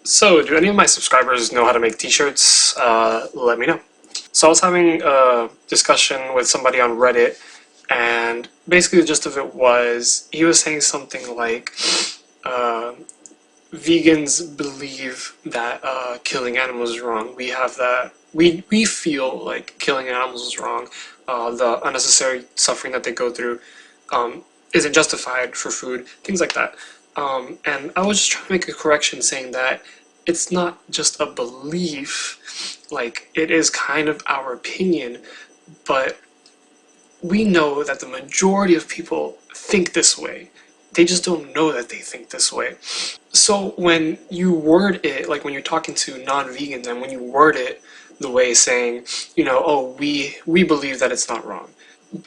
So, do any of my subscribers know how to make t-shirts? Let me know. So I was having a discussion with somebody on Reddit, and basically the gist of it was, he was saying something like, uh, vegans believe that killing animals is wrong. We have that, we feel like killing animals is wrong. The unnecessary suffering that they go through isn't justified for food, things like that. And I was just trying to make a correction saying that it's not just a belief, like, it is kind of our opinion, but we know that the majority of people think this way. They just don't know that they think this way. So when you word it, like when you're talking to non-vegans, and when you word it the way saying, oh, we believe that it's not wrong.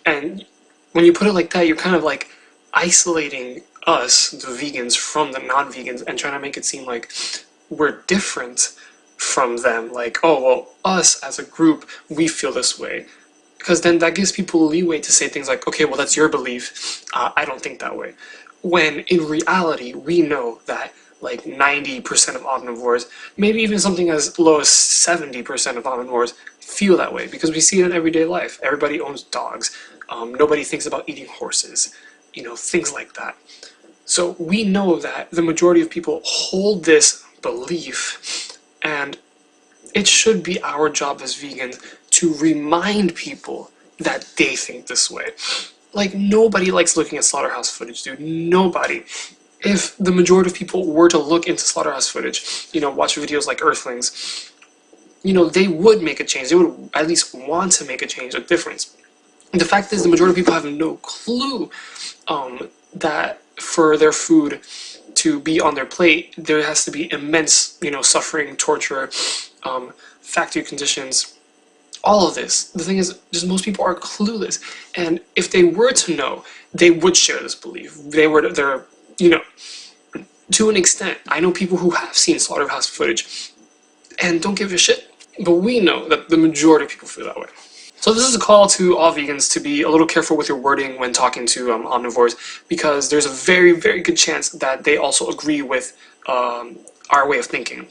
And when you put it like that, you're kind of like isolating us, the vegans, from the non-vegans, and trying to make it seem like we're different from them. Like, oh, well, us as a group, we feel this way. Because then that gives people leeway to say things like, okay, well, that's your belief. I don't think that way. When in reality, we know that like 90% of omnivores, maybe even something as low as 70% of omnivores, feel that way because we see it in everyday life. Everybody owns dogs. Nobody thinks about eating horses. Things like that. So we know that the majority of people hold this belief, and it should be our job as vegans to remind people that they think this way. Like, nobody likes looking at slaughterhouse footage, dude. Nobody. If the majority of people were to look into slaughterhouse footage, watch videos like Earthlings, they would make a change. They would at least want to make a change, a difference. The fact is, the majority of people have no clue that for their food to be on their plate, there has to be immense, suffering, torture, factory conditions, all of this. The thing is, just most people are clueless, and if they were to know, they would share this belief. They're, to an extent. I know people who have seen slaughterhouse footage and don't give a shit, but we know that the majority of people feel that way. So this is a call to all vegans to be a little careful with your wording when talking to omnivores, because there's a very, very good chance that they also agree with our way of thinking.